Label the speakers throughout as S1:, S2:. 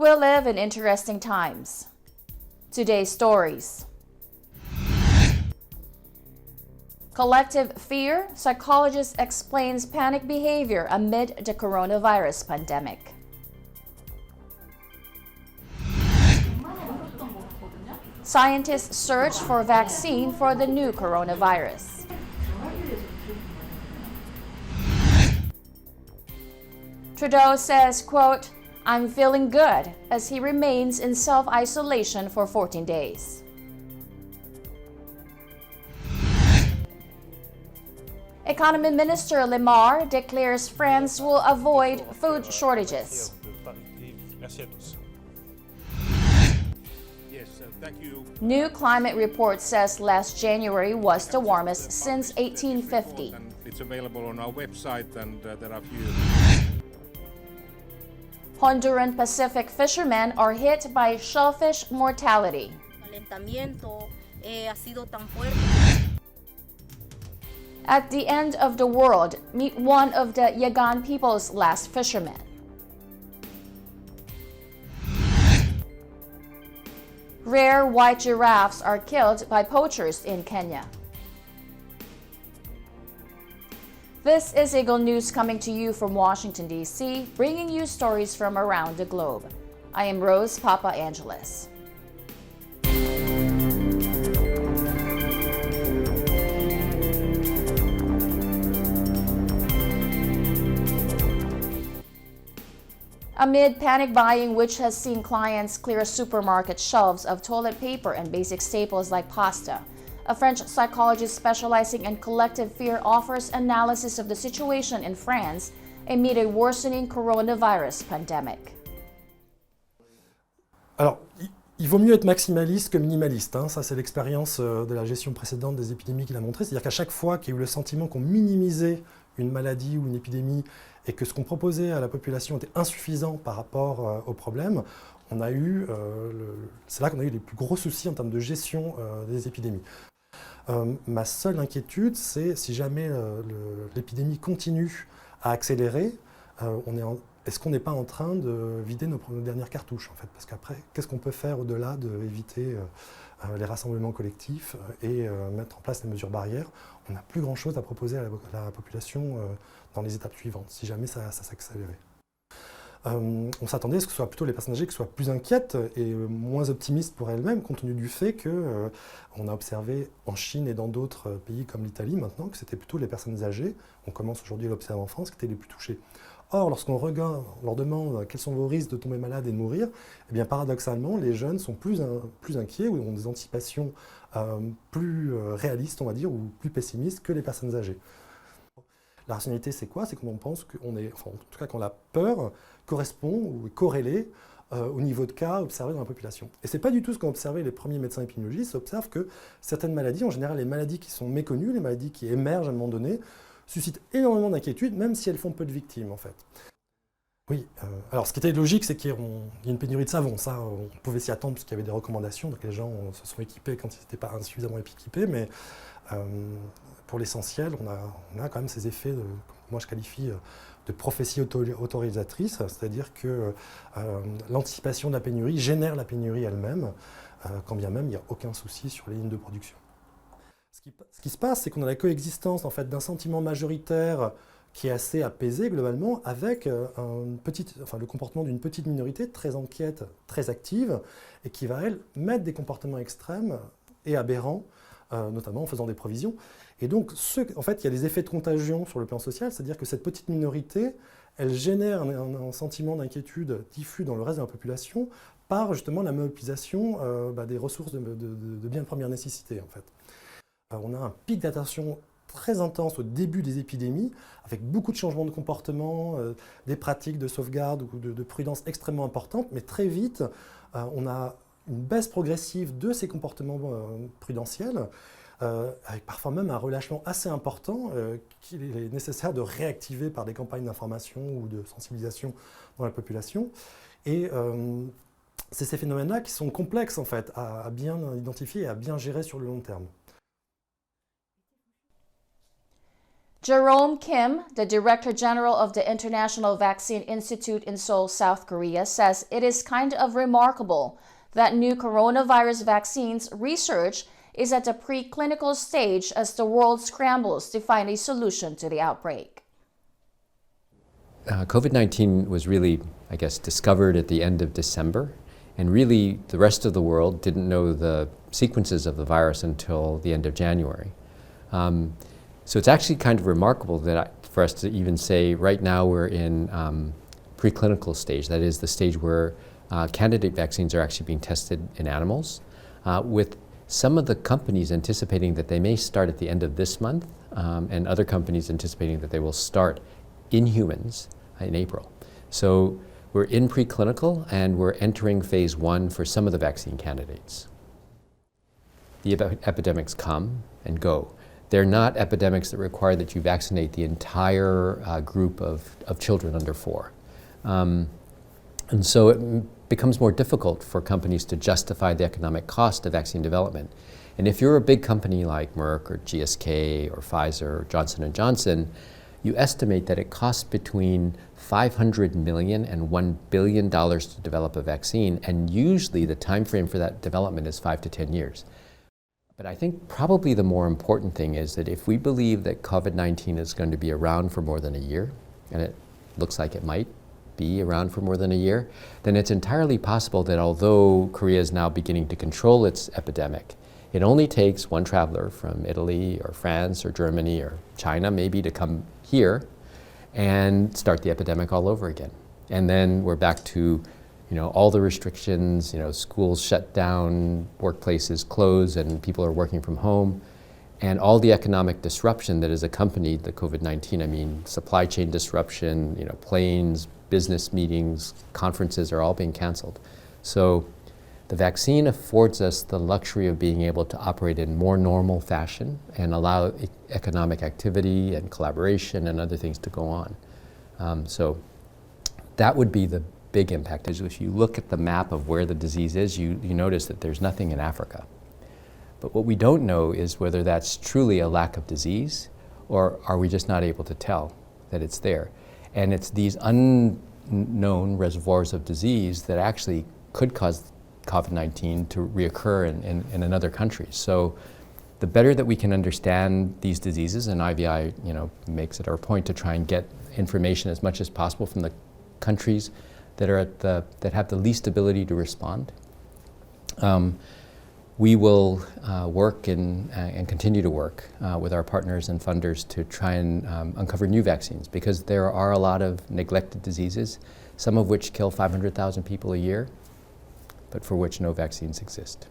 S1: We live in interesting times. Today's stories. Collective fear, psychologist explains panic behavior amid the coronavirus pandemic. Scientists search for vaccine for the new coronavirus. Trudeau says, quote, "I'm feeling good," as he remains in self-isolation for 14 days. Economy Minister Lemar declares France will avoid food shortages. New climate report says last January was the warmest since 1850.
S2: It's available on our website, and there are few.
S1: Honduran Pacific fishermen are hit by shellfish mortality. At the end of the world, meet one of the Yagan people's last fishermen. Rare white giraffes are killed by poachers in Kenya. This is Eagle News coming to you from Washington, D.C., bringing you stories from around the globe. I am Rose Papa Angeles. Amid panic buying, which has seen clients clear supermarket shelves of toilet paper and basic staples like pasta, a French psychologist specializing in collective fear offers analysis of the situation in France amid a worsening coronavirus pandemic.
S3: Alors, il vaut mieux être maximaliste que minimaliste. Ça, c'est l'expérience de la gestion précédente des épidémies qui l'a montré. C'est-à-dire qu'à chaque fois qu'il y a eu le sentiment qu'on minimisait une maladie ou une épidémie et que ce qu'on proposait à la population était insuffisant par rapport au problème, c'est là qu'on a eu les plus gros soucis en termes de gestion des épidémies. Ma seule inquiétude, c'est si jamais l'épidémie continue à accélérer, est-ce qu'on n'est pas en train de vider nos dernières cartouches en fait? Parce qu'après, qu'est-ce qu'on peut faire au-delà d'éviter les rassemblements collectifs et mettre en place les mesures barrières? On n'a plus grand-chose à proposer à la population dans les étapes suivantes, si jamais ça s'accélérait. On s'attendait à ce que ce soit plutôt les personnes âgées qui soient plus inquiètes et moins optimistes pour elles-mêmes, compte tenu du fait qu'on a observé en Chine et dans d'autres pays comme l'Italie maintenant que c'était plutôt les personnes âgées, on commence aujourd'hui à l'observer en France, qui étaient les plus touchées. Or, lorsqu'on leur demande quels sont vos risques de tomber malade et de mourir, eh bien, paradoxalement, les jeunes sont plus inquiets ou ont des anticipations plus réalistes, on va dire, ou plus pessimistes que les personnes âgées. La rationalité, c'est quoi? C'est qu'on pense en tout cas quand la peur correspond ou est corrélée au niveau de cas observés dans la population. Et ce n'est pas du tout ce qu'ont observé les premiers médecins épidémiologistes. Ils observent que certaines maladies, en général les maladies qui sont méconnues, les maladies qui émergent à un moment donné, suscitent énormément d'inquiétude, même si elles font peu de victimes en fait. Oui, alors ce qui était logique, c'est qu'il y a une pénurie de savon. Ça, on pouvait s'y attendre parce qu'il y avait des recommandations, donc les gens se sont équipés quand ils n'étaient pas insuffisamment équipés, mais pour l'essentiel, on a quand même ces effets, moi je qualifie de prophétie autorisatrice, c'est-à-dire que l'anticipation de la pénurie génère la pénurie elle-même, quand bien même il n'y a aucun souci sur les lignes de production. Ce qui se passe, c'est qu'on a la coexistence en fait, d'un sentiment majoritaire qui est assez apaisé globalement avec le comportement d'une petite minorité très inquiète, très active, et qui va, elle, mettre des comportements extrêmes et aberrants, notamment en faisant des provisions. Et donc, en fait, il y a des effets de contagion sur le plan social, c'est-à-dire que cette petite minorité, elle génère un sentiment d'inquiétude diffus dans le reste de la population par justement la mobilisation des ressources de biens de première nécessité, en fait. On a un pic d'attention très intense au début des épidémies, avec beaucoup de changements de comportement, des pratiques de sauvegarde ou de prudence extrêmement importantes, mais très vite, on a une baisse progressive de ces comportements prudentiels, avec parfois même un relâchement assez important qu'il est nécessaire de réactiver par des campagnes d'information ou de sensibilisation dans la population. Et c'est ces phénomènes-là qui sont complexes en fait, à bien identifier et à bien gérer sur le long terme.
S1: Jerome Kim, the Director General of the International Vaccine Institute in Seoul, South Korea, says it is kind of remarkable that new coronavirus vaccines research is at the preclinical stage as the world scrambles to find a solution to the outbreak.
S4: COVID-19 was really, I guess, discovered at the end of December, and really the rest of the world didn't know the sequences of the virus until the end of January. So it's actually kind of remarkable that for us to even say right now we're in preclinical stage, that is the stage where candidate vaccines are actually being tested in animals, with some of the companies anticipating that they may start at the end of this month, and other companies anticipating that they will start in humans in April. So we're in preclinical and we're entering phase 1 for some of the vaccine candidates. The epidemics come and go. They're not epidemics that require that you vaccinate the entire group of children under 4. And so it becomes more difficult for companies to justify the economic cost of vaccine development. And if you're a big company like Merck or GSK or Pfizer or Johnson & Johnson, you estimate that it costs between $500 million and $1 billion to develop a vaccine, and usually the time frame for that development is 5 to 10 years. But I think probably the more important thing is that if we believe that COVID-19 is going to be around for more than a year, and it looks like it might be around for more than a year, then it's entirely possible that although Korea is now beginning to control its epidemic, it only takes one traveler from Italy or France or Germany or China maybe to come here and start the epidemic all over again. And then we're back to all the restrictions, schools shut down, workplaces close, and people are working from home. And all the economic disruption that has accompanied the COVID-19, I mean, supply chain disruption, planes, business meetings, conferences are all being canceled. So the vaccine affords us the luxury of being able to operate in more normal fashion and allow economic activity and collaboration and other things to go on. So that would be the big impact. Is if you look at the map of where the disease is, you notice that there's nothing in Africa. But what we don't know is whether that's truly a lack of disease, or are we just not able to tell that it's there. And it's these unknown reservoirs of disease that actually could cause COVID-19 to reoccur in another country. So the better that we can understand these diseases, and IVI makes it our point to try and get information as much as possible from the countries that are that have the least ability to respond. We will work and continue to work with our partners and funders to try and uncover new vaccines, because there are a lot of neglected diseases, some of which kill 500,000 people a year, but for which no vaccines exist.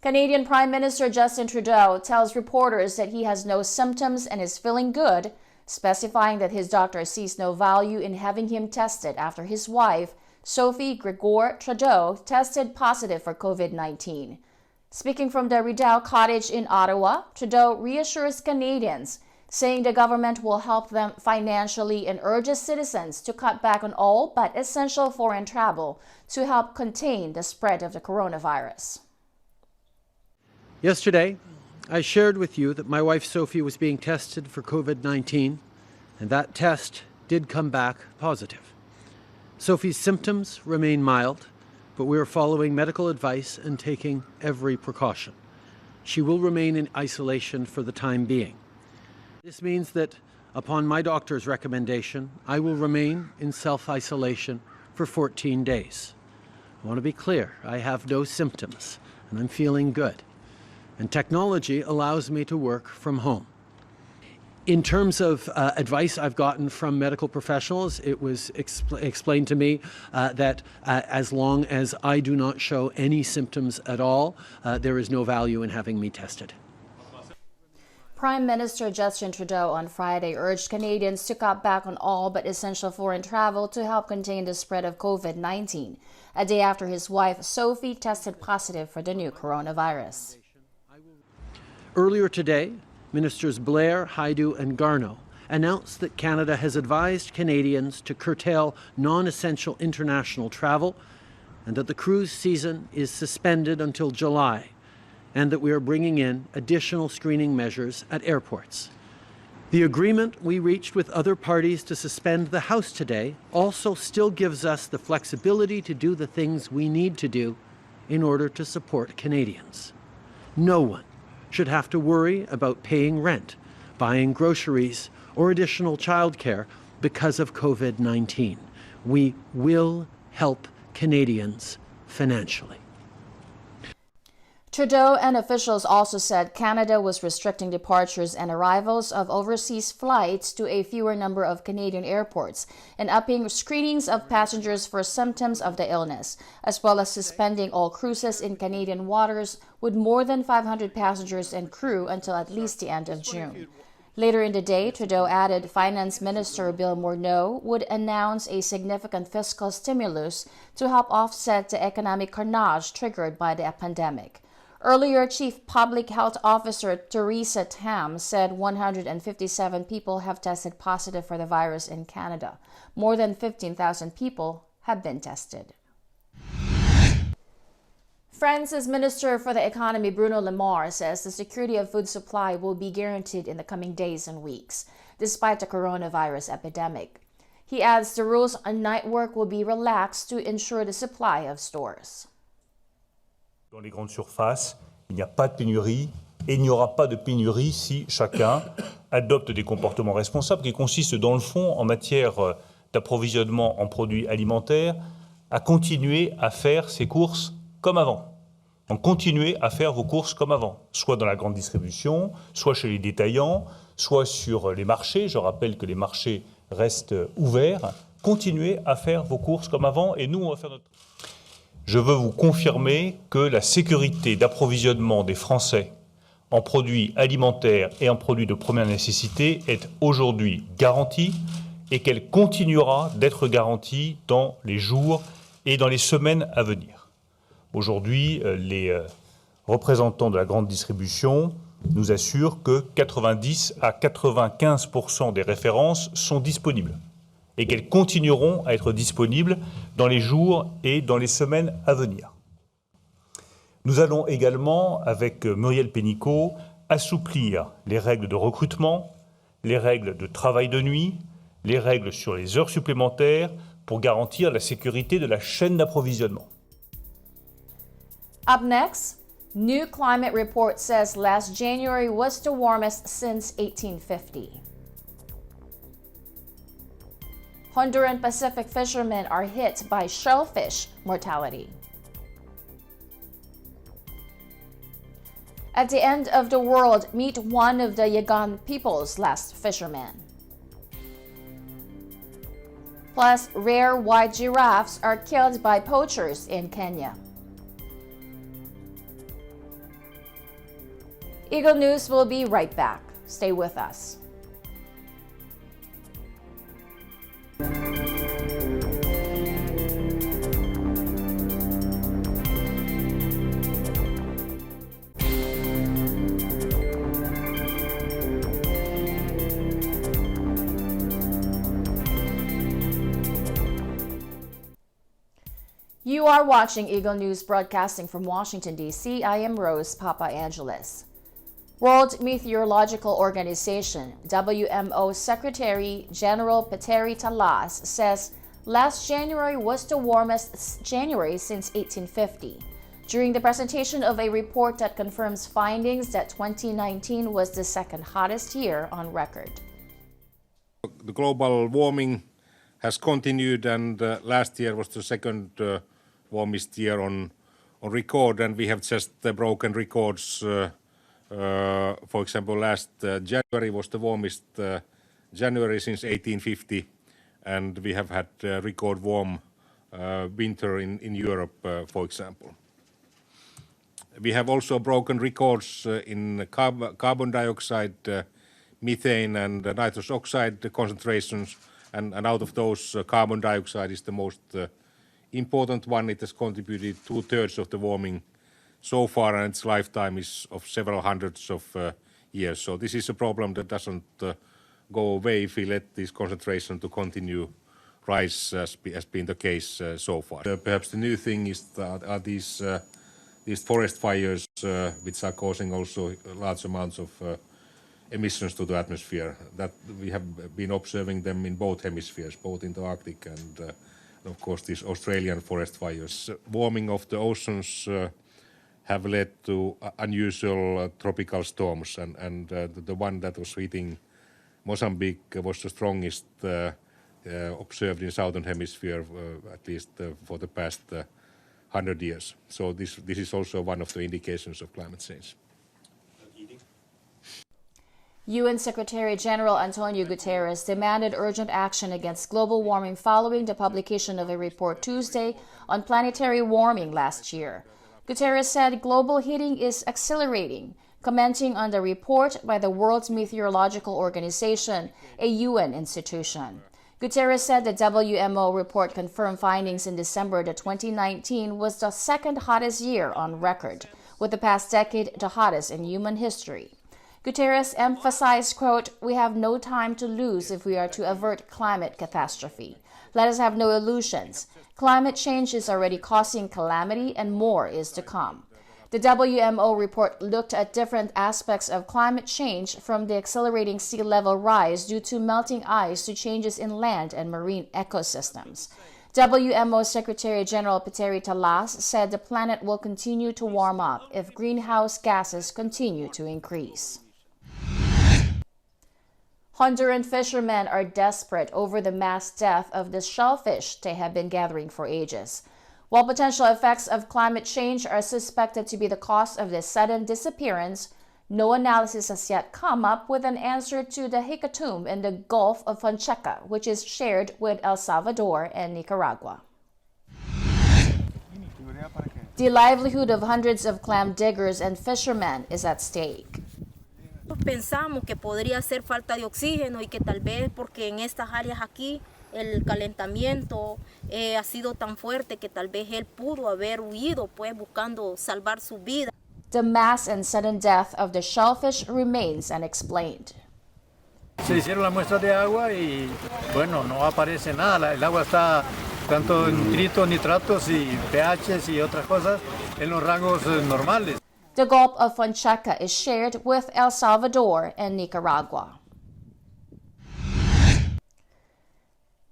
S1: Canadian Prime Minister Justin Trudeau tells reporters that he has no symptoms and is feeling good, specifying that his doctor sees no value in having him tested after his wife, Sophie Gregor Trudeau, tested positive for COVID-19. Speaking from the Rideau Cottage in Ottawa, Trudeau reassures Canadians, saying the government will help them financially and urges citizens to cut back on all but essential foreign travel to help contain the spread of the coronavirus.
S5: Yesterday, I shared with you that my wife Sophie was being tested for COVID-19, and that test did come back positive. Sophie's symptoms remain mild, but we are following medical advice and taking every precaution. She will remain in isolation for the time being. This means that, upon my doctor's recommendation, I will remain in self-isolation for 14 days. I want to be clear, I have no symptoms, and I'm feeling good. And technology allows me to work from home. In terms of advice I've gotten from medical professionals, it was explained to me that as long as I do not show any symptoms at all, there is no value in having me tested.
S1: Prime Minister Justin Trudeau on Friday urged Canadians to cut back on all but essential foreign travel to help contain the spread of COVID-19, a day after his wife Sophie tested positive for the new coronavirus.
S5: Earlier today, Ministers Blair, Hajdu and Garneau announced that Canada has advised Canadians to curtail non-essential international travel and that the cruise season is suspended until July, and that we are bringing in additional screening measures at airports. The agreement we reached with other parties to suspend the House today also still gives us the flexibility to do the things we need to do in order to support Canadians. No one should have to worry about paying rent, buying groceries, or additional childcare because of COVID-19. We will help Canadians financially.
S1: Trudeau and officials also said Canada was restricting departures and arrivals of overseas flights to a fewer number of Canadian airports and upping screenings of passengers for symptoms of the illness, as well as suspending all cruises in Canadian waters with more than 500 passengers and crew until at least the end of June. Later in the day, Trudeau added Finance Minister Bill Morneau would announce a significant fiscal stimulus to help offset the economic carnage triggered by the pandemic. Earlier, Chief Public Health Officer Theresa Tam said 157 people have tested positive for the virus in Canada. More than 15,000 people have been tested. France's Minister for the Economy, Bruno Le Maire, says the security of food supply will be guaranteed in the coming days and weeks, despite the coronavirus epidemic. He adds the rules on night work will be relaxed to ensure the supply of stores.
S6: Dans les grandes surfaces, il n'y a pas de pénurie et il n'y aura pas de pénurie si chacun adopte des comportements responsables qui consistent dans le fond en matière d'approvisionnement en produits alimentaires à continuer à faire ses courses comme avant. Donc continuez à faire vos courses comme avant, soit dans la grande distribution, soit chez les détaillants, soit sur les marchés. Je rappelle que les marchés restent ouverts. Continuez à faire vos courses comme avant et nous, on va faire notre... Je veux vous confirmer que la sécurité d'approvisionnement des Français en produits alimentaires et en produits de première nécessité est aujourd'hui garantie et qu'elle continuera d'être garantie dans les jours et dans les semaines à venir. Aujourd'hui, les représentants de la grande distribution nous assurent que 90 à 95% des références sont disponibles et qu'elles continueront à être disponibles dans les jours et dans les semaines à venir. Nous allons également, avec Muriel Pénicaud, assouplir les règles de recrutement, les règles de travail de nuit, les règles sur les heures supplémentaires pour garantir la sécurité de la chaîne d'approvisionnement.
S1: Up next, new climate report says last January was the warmest since 1850. Honduran Pacific fishermen are hit by shellfish mortality. At the end of the world, meet one of the Yagan people's last fishermen. Plus, rare white giraffes are killed by poachers in Kenya. Eagle News will be right back. Stay with us. You are watching Eagle News broadcasting from Washington, D.C. I am Rose Papa Angeles. World Meteorological Organization, WMO Secretary General Petteri Talas says last January was the warmest January since 1850. During the presentation of a report that confirms findings that 2019 was the second hottest year on record.
S2: The global warming has continued, and last year was the second warmest year on record, and we have just broken records. For example, last January was the warmest January since 1850, and we have had record warm winter in Europe, for example. We have also broken records in carbon dioxide, methane and nitrous oxide concentrations, and out of those, carbon dioxide is the most important one. It has contributed 2/3 of the warming so far, and its lifetime is of several hundreds of years. So this is a problem that doesn't go away if we let this concentration to continue rise as been the case so far. Perhaps the new thing is are these these forest fires, which are causing also large amounts of emissions to the atmosphere. That we have been observing them in both hemispheres, both in the Arctic and of course these Australian forest fires. Warming of the oceans have led to unusual tropical storms, and the one that was hitting Mozambique was the strongest observed in southern hemisphere, at least for the past 100 years. So this is also one of the indications of climate change.
S1: UN Secretary General Antonio Guterres demanded urgent action against global warming following the publication of a report Tuesday on planetary warming last year. Guterres said global heating is accelerating, commenting on the report by the World Meteorological Organization, a UN institution. Guterres said the WMO report confirmed findings in December that 2019 was the second hottest year on record, with the past decade the hottest in human history. Guterres emphasized, quote, "We have no time to lose if we are to avert climate catastrophe. Let us have no illusions. Climate change is already causing calamity and more is to come." The WMO report looked at different aspects of climate change, from the accelerating sea level rise due to melting ice to changes in land and marine ecosystems. WMO Secretary General Petteri Talas said the planet will continue to warm up if greenhouse gases continue to increase. Honduran fishermen are desperate over the mass death of the shellfish they have been gathering for ages. While potential effects of climate change are suspected to be the cause of this sudden disappearance, no analysis has yet come up with an answer to the hecatomb in the Gulf of Fonseca, which is shared with El Salvador and Nicaragua. The livelihood of hundreds of clam diggers and fishermen is at stake.
S7: Pensamos que podría ser falta de oxígeno y que tal vez porque en estas áreas aquí el calentamiento ha sido tan fuerte que tal vez él pudo haber huido pues buscando salvar su vida.
S1: The mass and sudden death of the shellfish remains unexplained.
S8: Se hicieron las muestras de agua y bueno, no aparece nada. El agua está tanto en nitritos, nitratos y pHs y otras cosas en los rangos normales.
S1: The Gulf of Fonseca is shared with El Salvador and Nicaragua.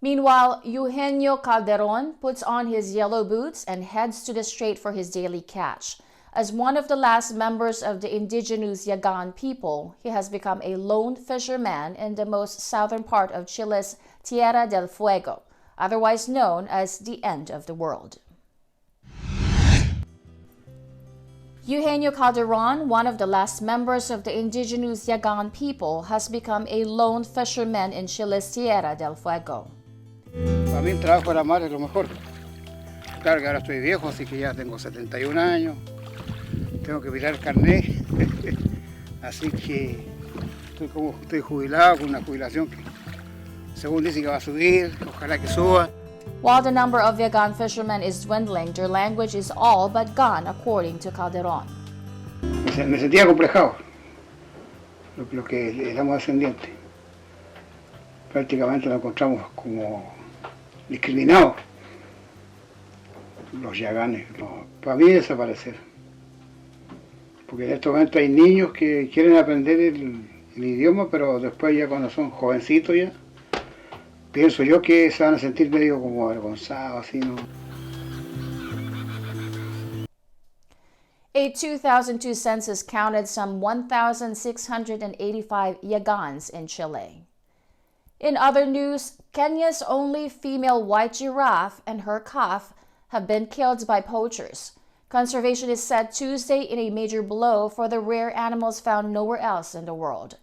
S1: Meanwhile, Eugenio Calderon puts on his yellow boots and heads to the strait for his daily catch. As one of the last members of the indigenous Yagan people, he has become a lone fisherman in the most southern part of Chile's Tierra del Fuego, otherwise known as the end of the world. Eugenio Calderon, one of the last members of the indigenous Yagan people, has become a lone fisherman in Chile's Tierra del Fuego.
S9: Para mí el trabajo de la mar es lo mejor. Claro que ahora estoy viejo, así que ya tengo 71 años. Tengo que mirar el carnet. Así que estoy jubilado con una jubilación que según dice que va a subir, ojalá que suba.
S1: While the number of Yagan fishermen is dwindling, their language is all but gone, according to Calderon.
S9: Me sentía complejado, lo que éramos descendientes. Prácticamente nos encontramos como discriminados, los yaganes. Para mí desaparecer. Porque en este momento hay niños que quieren aprender el idioma, pero después ya cuando son jovencitos ya, pienso yo que se van a sentir medio como avergonzados, así, ¿no?
S1: A 2002 census counted some 1,685 Yagans in Chile. In other news, Kenya's only female white giraffe and her calf have been killed by poachers. Conservationists said Tuesday in a major blow for the rare animals found nowhere else in the world.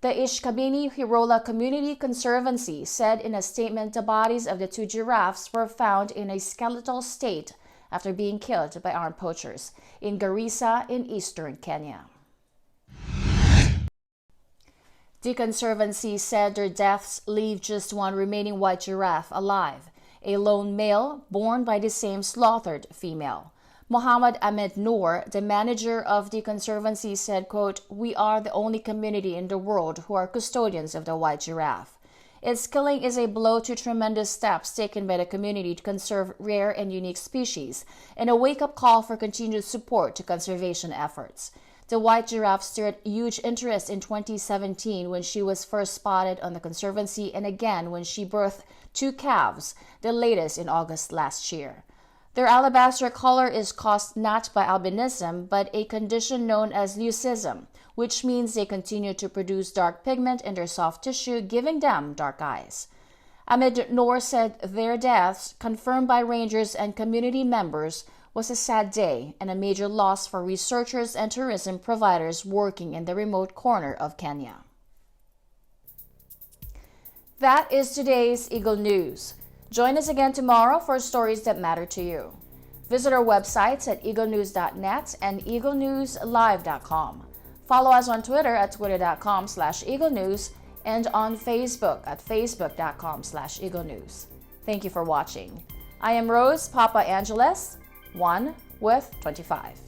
S1: The Ishkabini Hirola Community Conservancy said in a statement the bodies of the two giraffes were found in a skeletal state after being killed by armed poachers in Garissa in eastern Kenya. The Conservancy said their deaths leave just one remaining white giraffe alive, a lone male born by the same slaughtered female. Mohammed Ahmed Noor, the manager of the Conservancy, said, quote, "We are the only community in the world who are custodians of the white giraffe. Its killing is a blow to tremendous steps taken by the community to conserve rare and unique species, and a wake-up call for continued support to conservation efforts. The white giraffe stirred huge interest in 2017 when she was first spotted on the Conservancy, and again when she birthed 2 calves, the latest in August last year. Their alabaster color is caused not by albinism, but a condition known as leucism, which means they continue to produce dark pigment in their soft tissue, giving them dark eyes. Ahmed Noor said their deaths, confirmed by rangers and community members, was a sad day and a major loss for researchers and tourism providers working in the remote corner of Kenya. That is today's Eagle News. Join us again tomorrow for stories that matter to you. Visit our websites at eaglenews.net and eaglenewslive.com. Follow us on Twitter at twitter.com/eaglenews and on Facebook at facebook.com/eaglenews. Thank you for watching. I am Rose Papa Angeles, 1 with 25.